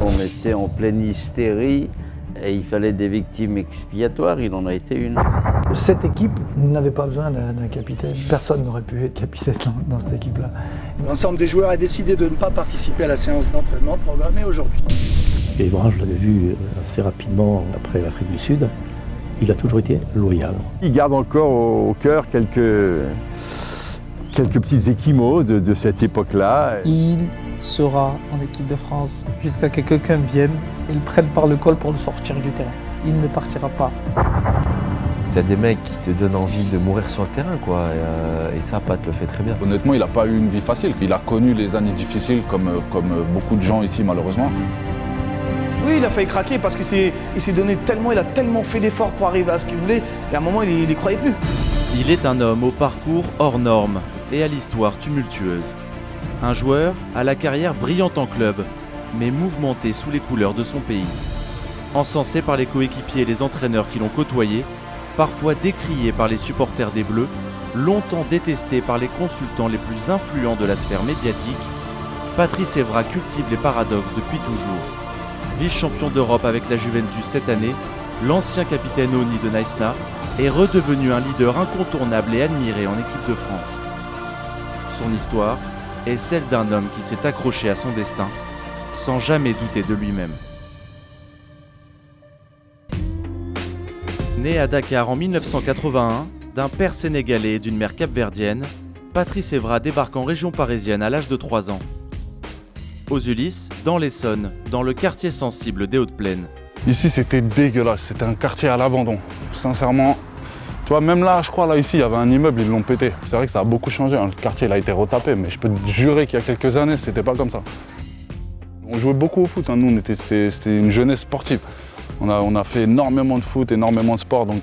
On était en pleine hystérie et il fallait des victimes expiatoires, il en a été une. Cette équipe n'avait pas besoin d'un capitaine. Personne n'aurait pu être capitaine dans cette équipe-là. L'ensemble des joueurs a décidé de ne pas participer à la séance d'entraînement programmée aujourd'hui. Evra, je l'avais vu assez rapidement après l'Afrique du Sud. Il a toujours été loyal. Il garde encore au cœur quelques petites échymoses de cette époque-là. Il sera en équipe de France jusqu'à ce que quelqu'un vienne et le prenne par le col pour le sortir du terrain. Il ne partira pas. T'as des mecs qui te donnent envie de mourir sur le terrain, quoi. Et ça, Pat le fait très bien. Honnêtement, il n'a pas eu une vie facile. Il a connu les années difficiles comme beaucoup de gens ici, malheureusement. Oui, il a failli craquer parce qu'il s'est donné tellement, il a tellement fait d'efforts pour arriver à ce qu'il voulait. Et à un moment, il n'y croyait plus. Il est un homme au parcours hors norme et à l'histoire tumultueuse. Un joueur à la carrière brillante en club, mais mouvementé sous les couleurs de son pays. Encensé par les coéquipiers et les entraîneurs qui l'ont côtoyé, parfois décrié par les supporters des Bleus, longtemps détesté par les consultants les plus influents de la sphère médiatique, Patrice Evra cultive les paradoxes depuis toujours. Vice-champion d'Europe avec la Juventus cette année, l'ancien capitaine Oni de Naïsna est redevenu un leader incontournable et admiré en équipe de France. Son histoire est celle d'un homme qui s'est accroché à son destin sans jamais douter de lui-même. Né à Dakar en 1981, d'un père sénégalais et d'une mère capverdienne, Patrice Evra débarque en région parisienne à l'âge de 3 ans. Aux Ulysses, dans l'Essonne, dans le quartier sensible des Hautes-Plaines. Ici, c'était dégueulasse. C'était un quartier à l'abandon. Sincèrement, tu vois, même là, je crois, là, ici, il y avait un immeuble, ils l'ont pété. C'est vrai que ça a beaucoup changé. Le quartier, il a été retapé, mais je peux te jurer qu'il y a quelques années, c'était pas comme ça. On jouait beaucoup au foot. Hein. Nous, c'était une jeunesse sportive. On a fait énormément de foot, énormément de sport. Donc,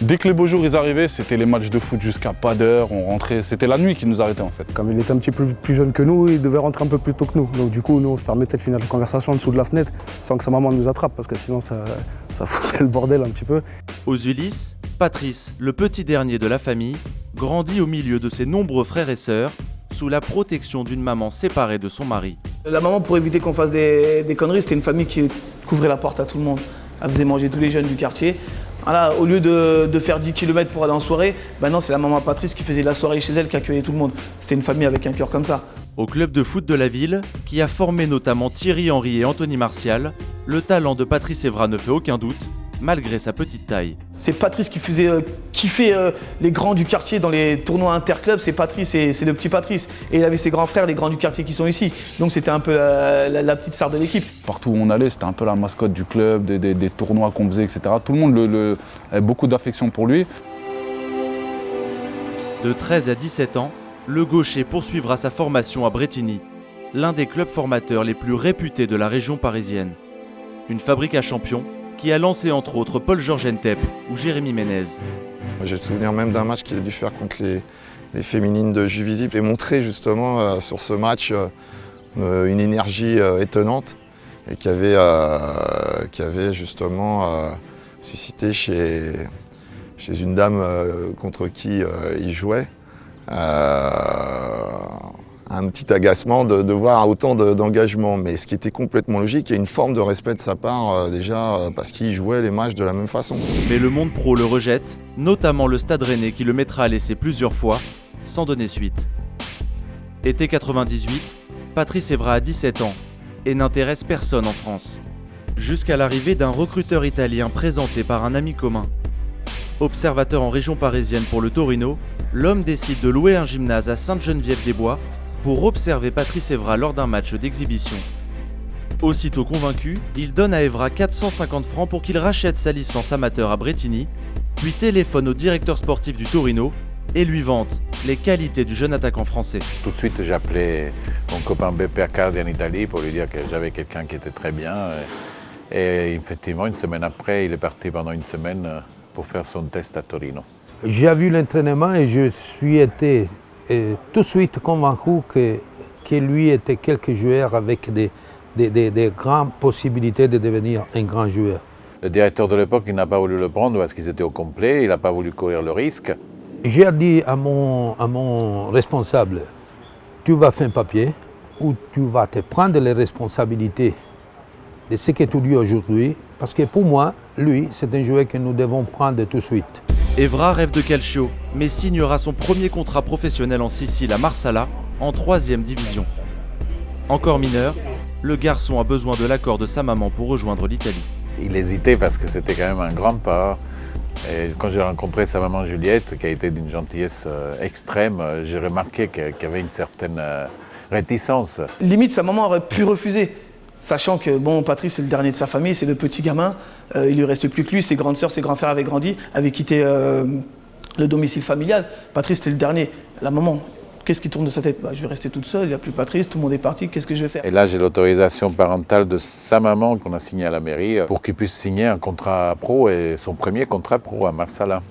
dès que les beaux jours ils arrivaient, c'était les matchs de foot jusqu'à pas d'heure. On rentrait, c'était la nuit qui nous arrêtait en fait. Comme il était un petit peu plus jeune que nous, il devait rentrer un peu plus tôt que nous. Donc du coup, nous, on se permettait de finir la conversation en dessous de la fenêtre sans que sa maman nous attrape, parce que sinon ça foutait le bordel un petit peu. Aux Ulysses, Patrice, le petit dernier de la famille, grandit au milieu de ses nombreux frères et sœurs, sous la protection d'une maman séparée de son mari. La maman, pour éviter qu'on fasse des conneries, c'était une famille qui couvrait la porte à tout le monde. Elle faisait manger tous les jeunes du quartier. Voilà, au lieu de faire 10 km pour aller en soirée, non, c'est la maman Patrice qui faisait la soirée chez elle, qui accueillait tout le monde. C'était une famille avec un cœur comme ça. Au club de foot de la ville, qui a formé notamment Thierry Henry et Anthony Martial, le talent de Patrice Evra ne fait aucun doute, malgré sa petite taille. C'est Patrice qui faisait kiffer les grands du quartier dans les tournois interclubs. C'est Patrice, c'est le petit Patrice. Et il avait ses grands frères, les grands du quartier qui sont ici. Donc c'était un peu la petite star de l'équipe. Partout où on allait, c'était un peu la mascotte du club, des tournois qu'on faisait, etc. Tout le monde avait beaucoup d'affection pour lui. De 13 à 17 ans, le gaucher poursuivra sa formation à Brétigny, l'un des clubs formateurs les plus réputés de la région parisienne. Une fabrique à champions qui a lancé entre autres Paul-Georges Ntep ou Jérémy Ménez. J'ai le souvenir même d'un match qu'il a dû faire contre les féminines de Juvisy et montrer justement sur ce match une énergie étonnante et qui avait justement suscité chez une dame contre qui il jouait un petit agacement de voir autant d'engagement. Mais ce qui était complètement logique, il y a une forme de respect de sa part déjà parce qu'il jouait les matchs de la même façon. Mais le monde pro le rejette, notamment le Stade Rennais qui le mettra à l'essai plusieurs fois, sans donner suite. Été 98, Patrice Evra a 17 ans et n'intéresse personne en France. Jusqu'à l'arrivée d'un recruteur italien présenté par un ami commun. Observateur en région parisienne pour le Torino, l'homme décide de louer un gymnase à Sainte-Geneviève-des-Bois pour observer Patrice Evra lors d'un match d'exhibition. Aussitôt convaincu, il donne à Evra 450 francs pour qu'il rachète sa licence amateur à Brétigny, puis téléphone au directeur sportif du Torino et lui vante les qualités du jeune attaquant français. Tout de suite, j'ai appelé mon copain Beppe Accardi en Italie pour lui dire que j'avais quelqu'un qui était très bien. Et effectivement, une semaine après, il est parti pendant une semaine pour faire son test à Torino. J'ai vu l'entraînement et je suis été tout de suite convaincu que lui était quelque joueur avec des grandes possibilités de devenir un grand joueur. Le directeur de l'époque, il n'a pas voulu le prendre parce qu'ils étaient au complet, il n'a pas voulu courir le risque. J'ai dit à mon responsable, tu vas faire un papier où tu vas te prendre les responsabilités de ce que tu dis aujourd'hui, parce que pour moi, lui, c'est un joueur que nous devons prendre tout de suite. Evra rêve de Calcio, mais signera son premier contrat professionnel en Sicile à Marsala, en 3e division. Encore mineur, le garçon a besoin de l'accord de sa maman pour rejoindre l'Italie. Il hésitait parce que c'était quand même un grand pas. Et quand j'ai rencontré sa maman Juliette, qui a été d'une gentillesse extrême, j'ai remarqué qu'il y avait une certaine réticence. Limite, sa maman aurait pu refuser, sachant que bon, Patrice c'est le dernier de sa famille, c'est le petit gamin, il lui reste plus que lui, ses grandes sœurs, ses grands frères avaient grandi, avaient quitté le domicile familial. Patrice c'était le dernier. La maman, qu'est-ce qui tourne de sa tête? Je vais rester toute seule, il n'y a plus Patrice, tout le monde est parti, qu'est-ce que je vais faire? Et là, j'ai l'autorisation parentale de sa maman qu'on a signée à la mairie pour qu'il puisse signer un contrat pro et son premier contrat pro à Marsala.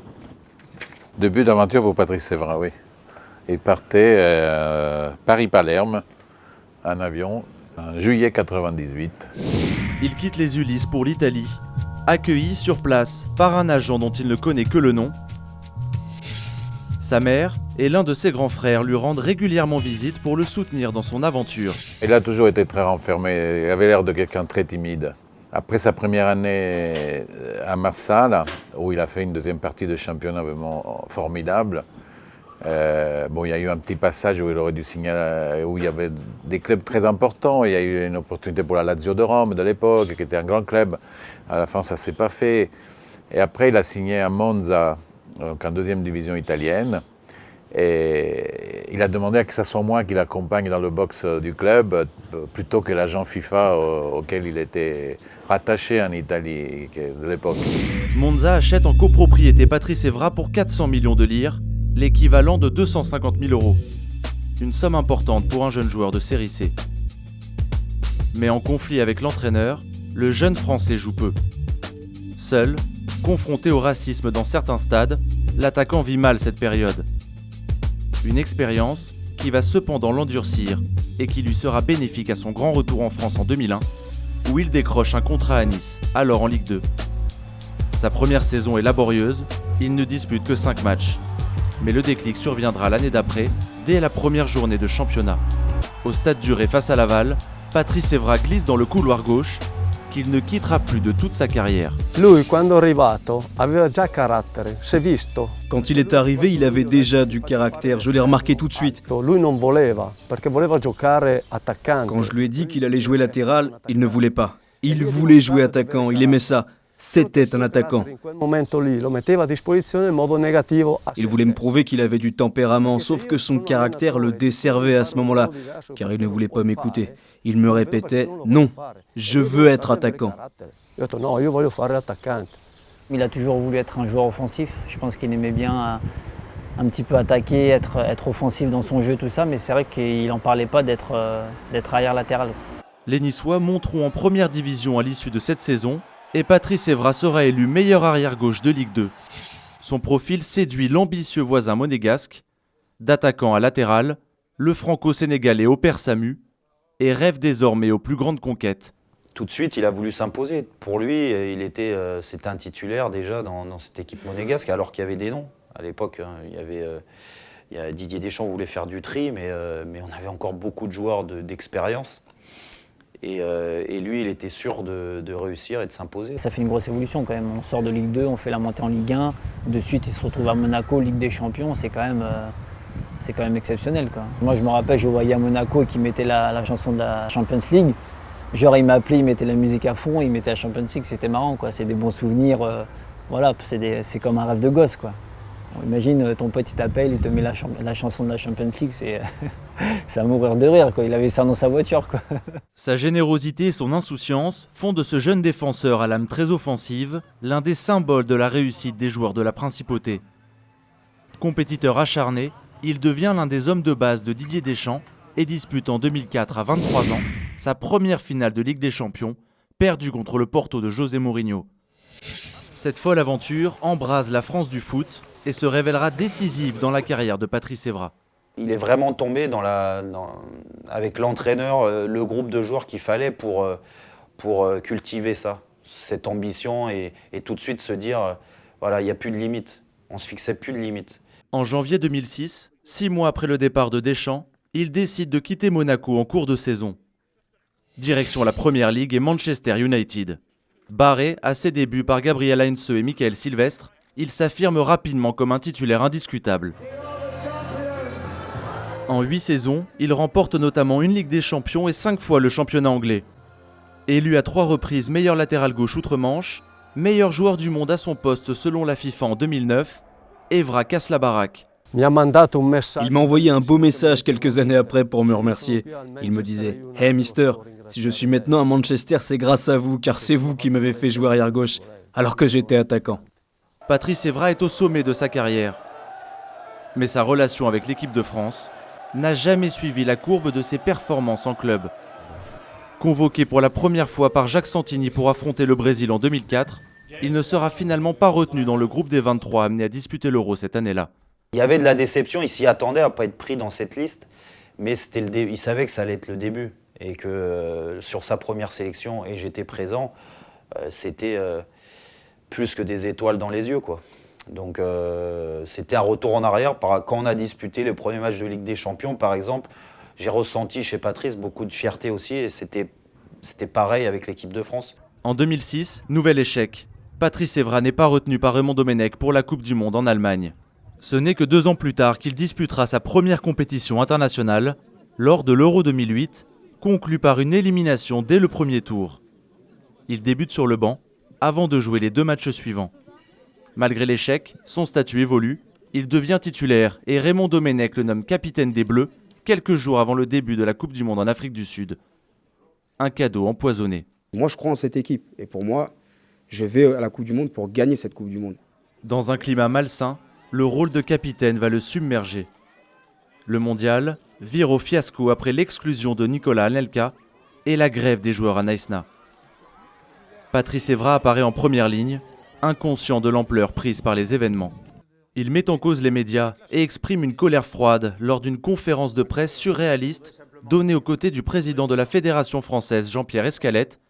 Début d'aventure pour Patrice Evra, oui. Il partait Paris-Palerme en avion en juillet 98. Il quitte les Ulysses pour l'Italie, accueilli sur place par un agent dont il ne connaît que le nom. Sa mère et l'un de ses grands frères lui rendent régulièrement visite pour le soutenir dans son aventure. Il a toujours été très renfermé, il avait l'air de quelqu'un de très timide. Après sa première année à Marsala, où il a fait une deuxième partie de championnat vraiment formidable, il y a eu un petit passage où il aurait dû signer, où il y avait des clubs très importants. Il y a eu une opportunité pour la Lazio de Rome de l'époque, qui était un grand club. À la fin, ça ne s'est pas fait. Et après, il a signé à Monza, donc en 2e division italienne. Et il a demandé à que ce soit moi qui l'accompagne dans le box du club, plutôt que l'agent FIFA auquel il était rattaché en Italie de l'époque. Monza achète en copropriété Patrice Evra pour 400 millions de lire, l'équivalent de 250 000 €. Une somme importante pour un jeune joueur de série C. Mais en conflit avec l'entraîneur, le jeune Français joue peu. Seul, confronté au racisme dans certains stades, l'attaquant vit mal cette période. Une expérience qui va cependant l'endurcir et qui lui sera bénéfique à son grand retour en France en 2001, où il décroche un contrat à Nice, alors en Ligue 2. Sa première saison est laborieuse, il ne dispute que 5 matchs. Mais le déclic surviendra l'année d'après, dès la première journée de championnat. Au stade du Ré face à Laval, Patrice Evra glisse dans le couloir gauche, qu'il ne quittera plus de toute sa carrière. Lui, quando è arrivato, aveva già carattere, si è visto. Quand il est arrivé, il avait déjà du caractère, je l'ai remarqué tout de suite. Lui non voleva, perché voleva giocare attaccante. Quand je lui ai dit qu'il allait jouer latéral, il ne voulait pas. Il voulait jouer attaquant, il aimait ça. C'était un attaquant. Il voulait me prouver qu'il avait du tempérament, sauf que son caractère le desservait à ce moment-là, car il ne voulait pas m'écouter. Il me répétait « Non, je veux être attaquant ». Il a toujours voulu être un joueur offensif. Je pense qu'il aimait bien un petit peu attaquer, être offensif dans son jeu, tout ça, mais c'est vrai qu'il n'en parlait pas d'être arrière latéral. Les Niçois monteront en première division à l'issue de cette saison, et Patrice Evra sera élu meilleur arrière-gauche de Ligue 2. Son profil séduit l'ambitieux voisin monégasque. D'attaquant à latéral, le franco-sénégalais opère sa mue et rêve désormais aux plus grandes conquêtes. Tout de suite, il a voulu s'imposer. Pour lui, c'était un titulaire déjà dans cette équipe monégasque, alors qu'il y avait des noms. À l'époque, Didier Deschamps voulait faire du tri, mais on avait encore beaucoup de joueurs d'expérience. Et lui, il était sûr de réussir et de s'imposer. Ça fait une grosse évolution quand même. On sort de Ligue 2, on fait la montée en Ligue 1. De suite, il se retrouve à Monaco, Ligue des Champions. C'est quand même exceptionnel, quoi. Moi, je me rappelle, je voyais à Monaco qui mettait la chanson de la Champions League. Genre, il m'appelait, il mettait la musique à fond, il mettait la Champions League. C'était marrant, quoi. C'est des bons souvenirs. Voilà, c'est comme un rêve de gosse, quoi. Imagine, ton pote il t'appelle, il te met la chanson de la Champions League, c'est à mourir de rire, quoi. Il avait ça dans sa voiture, quoi. Sa générosité et son insouciance font de ce jeune défenseur à l'âme très offensive l'un des symboles de la réussite des joueurs de la Principauté. Compétiteur acharné, il devient l'un des hommes de base de Didier Deschamps et dispute en 2004 à 23 ans sa première finale de Ligue des Champions, perdue contre le Porto de José Mourinho. Cette folle aventure embrase la France du foot et se révélera décisive dans la carrière de Patrice Evra. Il est vraiment tombé avec l'entraîneur, le groupe de joueurs qu'il fallait pour cultiver ça, cette ambition et tout de suite se dire, voilà, il n'y a plus de limite, on ne se fixait plus de limite. En janvier 2006, 6 mois après le départ de Deschamps, il décide de quitter Monaco en cours de saison. Direction la Première Ligue et Manchester United. Barré à ses débuts par Gabriel Heinze et Michael Sylvestre, il s'affirme rapidement comme un titulaire indiscutable. En 8 saisons, il remporte notamment une Ligue des Champions et 5 fois le championnat anglais. Élu à 3 reprises meilleur latéral gauche outre-Manche, meilleur joueur du monde à son poste selon la FIFA en 2009, Evra casse la baraque. Il m'a envoyé un beau message quelques années après pour me remercier. Il me disait « Hey mister, si je suis maintenant à Manchester, c'est grâce à vous, car c'est vous qui m'avez fait jouer arrière gauche, alors que j'étais attaquant. » Patrice Evra est au sommet de sa carrière. Mais sa relation avec l'équipe de France n'a jamais suivi la courbe de ses performances en club. Convoqué pour la première fois par Jacques Santini pour affronter le Brésil en 2004, il ne sera finalement pas retenu dans le groupe des 23 amenés à disputer l'Euro cette année-là. Il y avait de la déception, il s'y attendait à ne pas être pris dans cette liste, mais il savait que ça allait être le début et que sur sa première sélection, et j'étais présent, c'était plus que des étoiles dans les yeux, quoi. Donc c'était un retour en arrière. Quand on a disputé les premiers matchs de Ligue des Champions, par exemple, j'ai ressenti chez Patrice beaucoup de fierté aussi, et c'était pareil avec l'équipe de France. En 2006, nouvel échec. Patrice Evra n'est pas retenu par Raymond Domenech pour la Coupe du Monde en Allemagne. Ce n'est que 2 ans plus tard qu'il disputera sa première compétition internationale, lors de l'Euro 2008, conclue par une élimination dès le premier tour. Il débute sur le banc, avant de jouer les 2 matchs suivants. Malgré l'échec, son statut évolue, il devient titulaire et Raymond Domenech le nomme capitaine des Bleus quelques jours avant le début de la Coupe du Monde en Afrique du Sud. Un cadeau empoisonné. Moi je crois en cette équipe et pour moi, je vais à la Coupe du Monde pour gagner cette Coupe du Monde. Dans un climat malsain, le rôle de capitaine va le submerger. Le mondial vire au fiasco après l'exclusion de Nicolas Anelka et la grève des joueurs à Naïsna. Patrice Evra apparaît en première ligne, inconscient de l'ampleur prise par les événements. Il met en cause les médias et exprime une colère froide lors d'une conférence de presse surréaliste donnée aux côtés du président de la Fédération française, Jean-Pierre Escalette,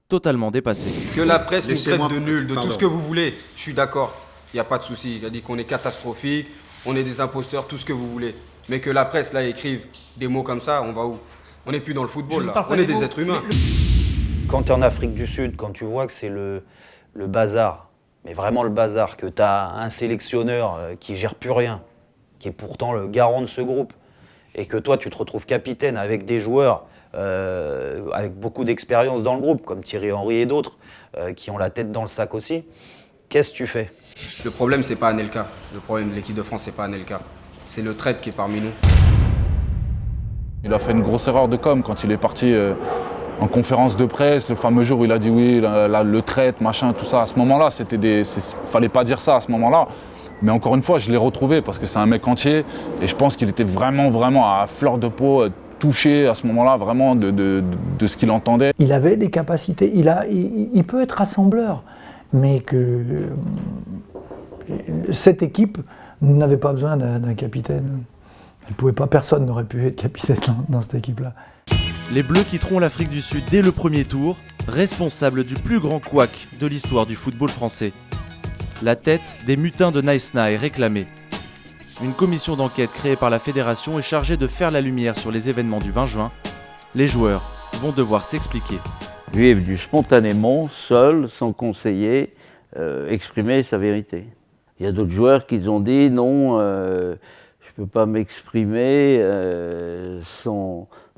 totalement dépassé. Que la presse nous traite de nuls, de tout ce que vous voulez, je suis d'accord, il n'y a pas de souci. Il a dit qu'on est catastrophique, on est des imposteurs, tout ce que vous voulez. Mais que la presse là écrive des mots comme ça, on va où? On n'est plus dans le football là, on est des êtres humains. Quand tu es en Afrique du Sud, quand tu vois que c'est le bazar, mais vraiment le bazar, que tu as un sélectionneur qui gère plus rien, qui est pourtant le garant de ce groupe, et que toi tu te retrouves capitaine avec des joueurs avec beaucoup d'expérience dans le groupe, comme Thierry Henry et d'autres, qui ont la tête dans le sac aussi, qu'est-ce que tu fais? Le problème c'est pas Anelka, le problème de l'équipe de France c'est pas Anelka, c'est le traître qui est parmi nous. Il a fait une grosse erreur de com quand il est parti en conférence de presse, le fameux jour où il a dit oui, le traître, machin, tout ça. À ce moment-là, fallait pas dire ça à ce moment-là. Mais encore une fois, je l'ai retrouvé parce que c'est un mec entier et je pense qu'il était vraiment, vraiment à fleur de peau, touché à ce moment-là, vraiment de ce qu'il entendait. Il avait des capacités, il peut être rassembleur, mais que cette équipe n'avait pas besoin d'un capitaine. Personne n'aurait pu être capitaine dans cette équipe-là. Les Bleus quitteront l'Afrique du Sud dès le premier tour, responsables du plus grand couac de l'histoire du football français. La tête des mutins de Naïsna est réclamée. Une commission d'enquête créée par la fédération est chargée de faire la lumière sur les événements du 20 juin. Les joueurs vont devoir s'expliquer. Lui est venu spontanément, seul, sans conseiller, exprimer sa vérité. Il y a d'autres joueurs qui ont dit non, je ne peux pas m'exprimer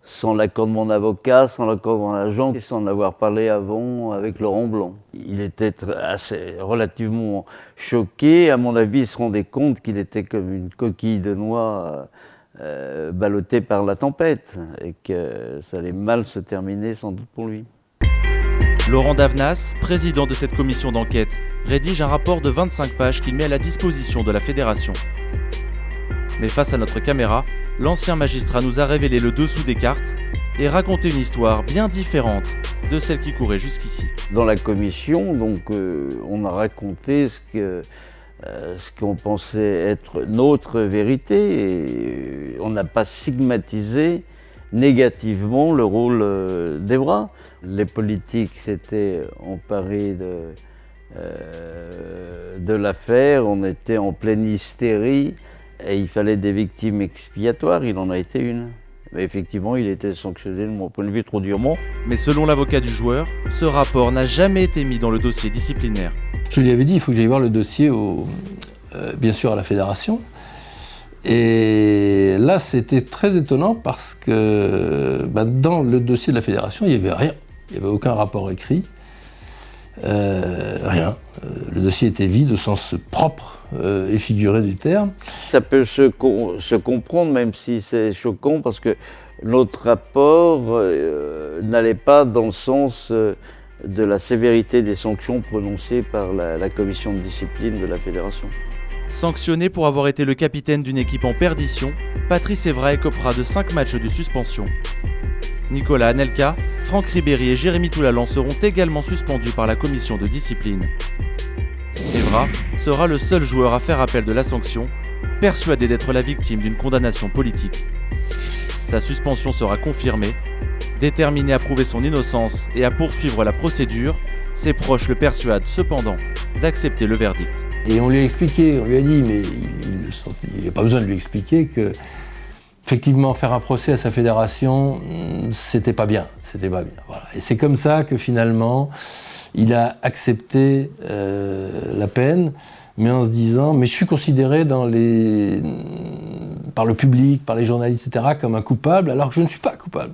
sans l'accord de mon avocat, sans l'accord de mon agent, et sans en avoir parlé avant avec Laurent Blanc. Il était relativement choqué. À mon avis, il se rendait compte qu'il était comme une coquille de noix ballottée par la tempête et que ça allait mal se terminer sans doute pour lui. Laurent Davnas, président de cette commission d'enquête, rédige un rapport de 25 pages qu'il met à la disposition de la fédération. Mais face à notre caméra, l'ancien magistrat nous a révélé le dessous des cartes et raconté une histoire bien différente de celle qui courait jusqu'ici. Dans la commission, donc, on a raconté ce qu'on pensait être notre vérité et on n'a pas stigmatisé négativement le rôle d'Evra. Les politiques s'étaient emparés de l'affaire, on était en pleine hystérie. Et il fallait des victimes expiatoires, il en a été une. Mais effectivement, il était sanctionné, de mon point de vue, trop durement. Mais selon l'avocat du joueur, ce rapport n'a jamais été mis dans le dossier disciplinaire. Je lui avais dit, il faut que j'aille voir le dossier, bien sûr, à la fédération. Et là, c'était très étonnant parce que dans le dossier de la fédération, il n'y avait rien. Il n'y avait aucun rapport écrit. Rien. Le dossier était vide au sens propre et figuré du terme. Ça peut se comprendre, même si c'est choquant, parce que notre rapport n'allait pas dans le sens de la sévérité des sanctions prononcées par la commission de discipline de la fédération. Sanctionné pour avoir été le capitaine d'une équipe en perdition, Patrice Evra écopera de 5 matchs de suspension. Nicolas Anelka, Franck Ribéry et Jérémy Toulalan seront également suspendus par la commission de discipline. Evra sera le seul joueur à faire appel de la sanction, persuadé d'être la victime d'une condamnation politique. Sa suspension sera confirmée. Déterminé à prouver son innocence et à poursuivre la procédure, ses proches le persuadent cependant d'accepter le verdict. Et on lui a expliqué, on lui a dit, mais il n'y a pas besoin de lui expliquer que, effectivement, faire un procès à sa fédération, c'était pas bien, Voilà. Et c'est comme ça que finalement, il a accepté la peine, mais en se disant, mais je suis considéré par le public, par les journalistes, etc., comme un coupable, alors que je ne suis pas coupable.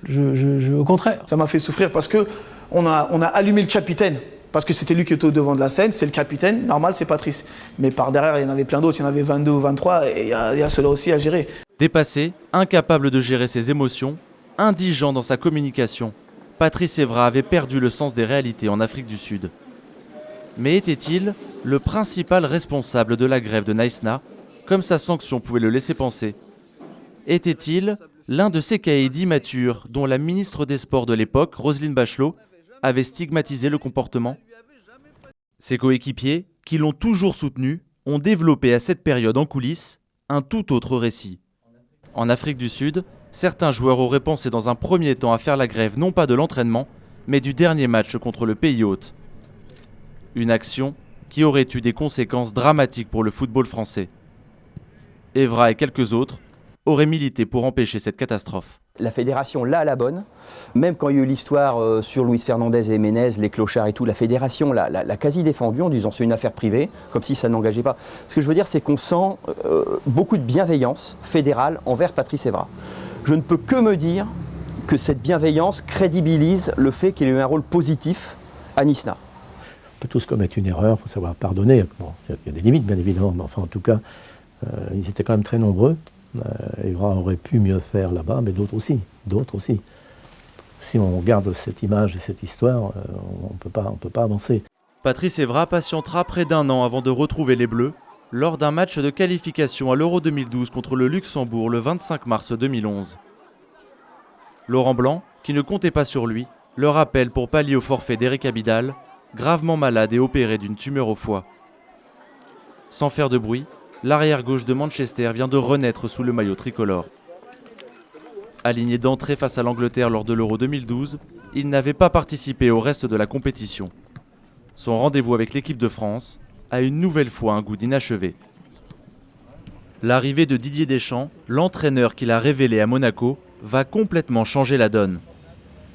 Au contraire. Ça m'a fait souffrir parce que on a allumé le capitaine. Parce que c'était lui qui était au devant de la scène, c'est le capitaine, normal c'est Patrice. Mais par derrière, il y en avait plein d'autres, il y en avait 22 ou 23, et il y a cela aussi à gérer. Dépassé, incapable de gérer ses émotions, indigent dans sa communication, Patrice Evra avait perdu le sens des réalités en Afrique du Sud. Mais était-il le principal responsable de la grève de Naïsna, comme sa sanction pouvait le laisser penser? Était-il l'un de ces caïds immatures dont la ministre des Sports de l'époque, Roselyne Bachelot, avait stigmatisé le comportement? Ses coéquipiers, qui l'ont toujours soutenu, ont développé à cette période en coulisses un tout autre récit. En Afrique du Sud, certains joueurs auraient pensé dans un premier temps à faire la grève non pas de l'entraînement, mais du dernier match contre le pays hôte. Une action qui aurait eu des conséquences dramatiques pour le football français. Evra et quelques autres auraient milité pour empêcher cette catastrophe. La fédération, là, la bonne, même quand il y a eu l'histoire sur Luis Fernandez et Ménez, les clochards et tout, la fédération l'a quasi défendu en disant c'est une affaire privée, comme si ça n'engageait pas. Ce que je veux dire, c'est qu'on sent beaucoup de bienveillance fédérale envers Patrice Evra. Je ne peux que me dire que cette bienveillance crédibilise le fait qu'il ait eu un rôle positif à Naïsna. On peut tous commettre une erreur, il faut savoir pardonner. Bon, il y a des limites, bien évidemment, mais enfin, en tout cas, ils étaient quand même très nombreux. Evra aurait pu mieux faire là-bas, mais d'autres aussi. Si on regarde cette image et cette histoire, on ne peut pas avancer. Patrice Evra patientera près d'un an avant de retrouver les Bleus lors d'un match de qualification à l'Euro 2012 contre le Luxembourg le 25 mars 2011. Laurent Blanc, qui ne comptait pas sur lui, le rappelle pour pallier au forfait d'Eric Abidal, gravement malade et opéré d'une tumeur au foie. Sans faire de bruit, l'arrière-gauche de Manchester vient de renaître sous le maillot tricolore. Aligné d'entrée face à l'Angleterre lors de l'Euro 2012, il n'avait pas participé au reste de la compétition. Son rendez-vous avec l'équipe de France a une nouvelle fois un goût d'inachevé. L'arrivée de Didier Deschamps, l'entraîneur qu'il a révélé à Monaco, va complètement changer la donne.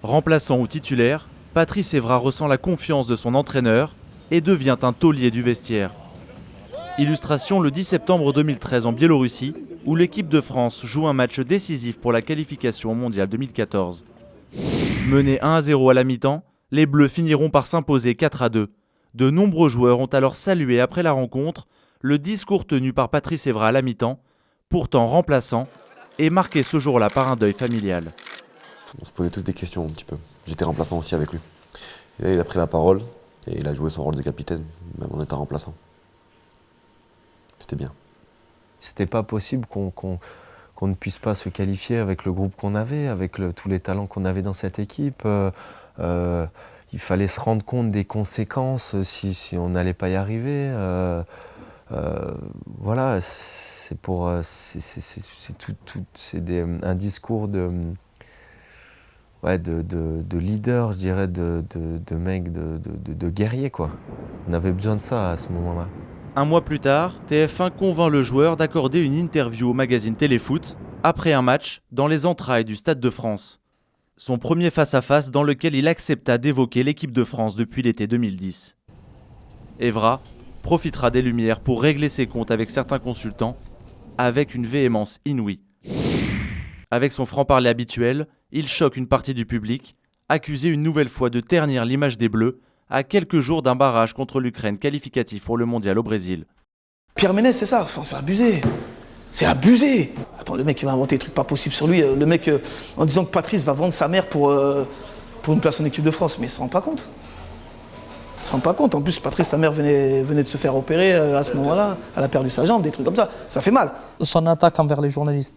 Remplaçant ou titulaire, Patrice Evra ressent la confiance de son entraîneur et devient un taulier du vestiaire. Illustration le 10 septembre 2013 en Biélorussie, où l'équipe de France joue un match décisif pour la qualification au Mondial 2014. Menés 1-0 à la mi-temps, les Bleus finiront par s'imposer 4-2. De nombreux joueurs ont alors salué après la rencontre le discours tenu par Patrice Evra à la mi-temps, pourtant remplaçant, et marqué ce jour-là par un deuil familial. On se posait tous des questions un petit peu. J'étais remplaçant aussi avec lui. Et là, il a pris la parole et il a joué son rôle de capitaine, même en étant remplaçant. C'était bien. C'était pas possible qu'on ne puisse pas se qualifier avec le groupe qu'on avait, avec tous les talents qu'on avait dans cette équipe. Il fallait se rendre compte des conséquences si on n'allait pas y arriver. Voilà, c'est un discours de leader, je dirais, de mec, de guerrier, quoi. On avait besoin de ça à ce moment-là. Un mois plus tard, TF1 convainc le joueur d'accorder une interview au magazine Téléfoot après un match dans les entrailles du Stade de France. Son premier face-à-face dans lequel il accepta d'évoquer l'équipe de France depuis l'été 2010. Evra profitera des Lumières pour régler ses comptes avec certains consultants avec une véhémence inouïe. Avec son franc-parler habituel, il choque une partie du public, accusé une nouvelle fois de ternir l'image des Bleus à quelques jours d'un barrage contre l'Ukraine qualificatif pour le mondial au Brésil. Pierre Ménès, c'est ça, enfin, c'est abusé. C'est abusé. Attends, le mec il va inventer des trucs pas possibles sur lui. Le mec, en disant que Patrice va vendre sa mère pour une place en équipe de France, mais il se rend pas compte. Il se rend pas compte. En plus, Patrice, sa mère venait de se faire opérer à ce moment-là. Elle a perdu sa jambe, des trucs comme ça. Ça fait mal. Son attaque envers les journalistes,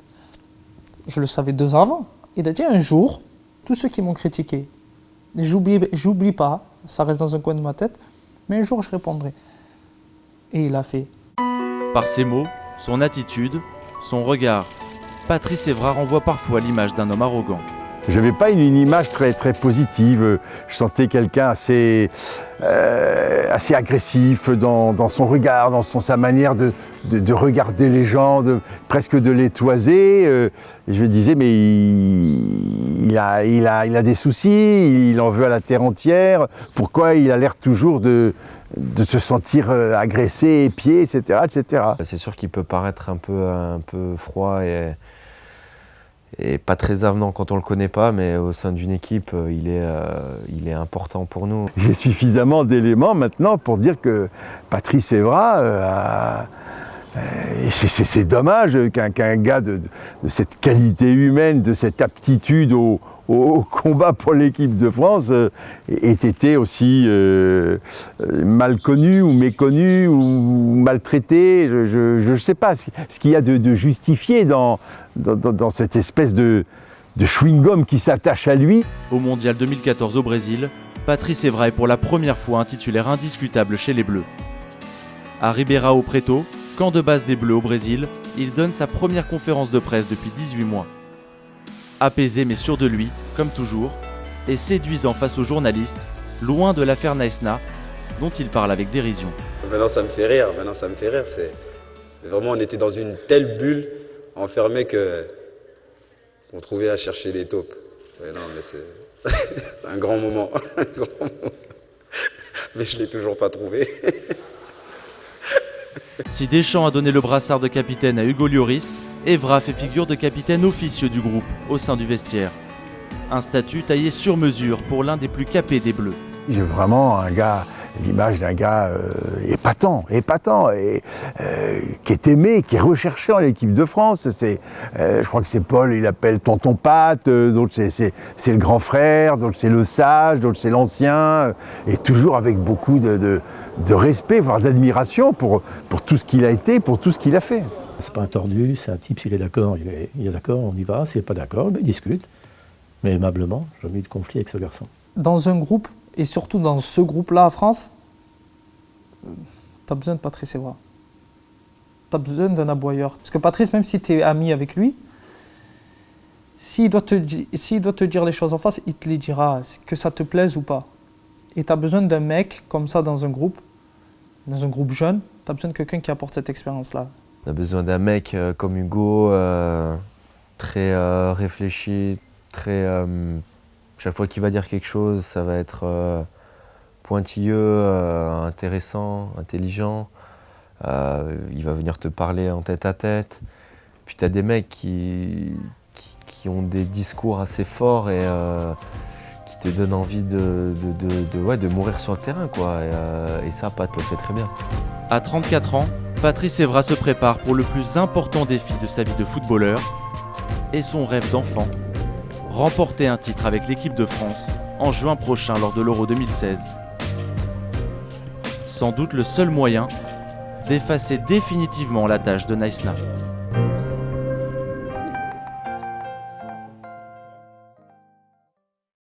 je le savais 2 ans avant. Il a dit un jour, tous ceux qui m'ont critiqué, j'oublie pas, ça reste dans un coin de ma tête, mais un jour je répondrai. Et il a fait. Par ses mots, son attitude, son regard, Patrice Evra renvoie parfois l'image d'un homme arrogant. Je n'avais pas une image très positive. Je sentais quelqu'un assez agressif dans son regard, dans sa manière de regarder les gens, presque de les toiser. Je me disais, mais il a des soucis, il en veut à la terre entière. Pourquoi il a l'air toujours de se sentir agressé, épié, etc., etc. C'est sûr qu'il peut paraître un peu froid et pas très avenant quand on le connaît pas, mais au sein d'une équipe, il est important pour nous. J'ai suffisamment d'éléments maintenant pour dire que Patrice Evra, c'est dommage qu'un gars de cette qualité humaine, de cette aptitude au combat pour l'équipe de France ait été aussi mal connu ou méconnu ou maltraité. Je ne sais pas ce qu'il y a de justifié dans cette espèce de chewing-gum qui s'attache à lui. Au Mondial 2014 au Brésil, Patrice Evra est pour la première fois un titulaire indiscutable chez les Bleus. À Ribeirão Preto, camp de base des Bleus au Brésil, il donne sa première conférence de presse depuis 18 mois. Apaisé mais sûr de lui, comme toujours, et séduisant face aux journalistes, loin de l'affaire Naïsna, dont il parle avec dérision. Maintenant ça me fait rire, c'est vraiment on était dans une telle bulle enfermée qu'on trouvait à chercher des taupes. Ouais, non mais c'est un grand moment, mais je l'ai toujours pas trouvé. Si Deschamps a donné le brassard de capitaine à Hugo Lloris, Evra fait figure de capitaine officieux du groupe au sein du vestiaire. Un statut taillé sur mesure pour l'un des plus capés des Bleus. J'ai vraiment l'image d'un gars épatant, et qui est aimé, qui est recherché en l'équipe de France. Je crois que c'est Paul, il appelle tonton Pat, d'autres c'est le grand frère, d'autres c'est le sage, d'autres c'est l'ancien, et toujours avec beaucoup de respect, voire d'admiration pour tout ce qu'il a été, pour tout ce qu'il a fait. C'est pas un tordu, c'est un type, s'il est d'accord, il est d'accord, on y va, s'il n'est pas d'accord, il discute. Mais aimablement, jamais eu de conflit avec ce garçon. Dans un groupe, et surtout dans ce groupe-là à France, tu as besoin de Patrice Evra. Tu as besoin d'un aboyeur. Parce que Patrice, même si tu es ami avec lui, s'il doit te dire les choses en face, il te les dira, que ça te plaise ou pas. Et tu as besoin d'un mec comme ça dans un groupe jeune, tu as besoin de quelqu'un qui apporte cette expérience-là. On a besoin d'un mec comme Hugo, très réfléchi, chaque fois qu'il va dire quelque chose, ça va être pointilleux, intéressant, intelligent. Il va venir te parler en tête à tête. Puis tu as des mecs qui ont des discours assez forts et qui te donnent envie de mourir sur le terrain, quoi. Et ça, Pat le fait très bien. À 34 ans, Patrice Evra se prépare pour le plus important défi de sa vie de footballeur et son rêve d'enfant, remporter un titre avec l'équipe de France en juin prochain lors de l'Euro 2016. Sans doute le seul moyen d'effacer définitivement la tâche de Naïsna.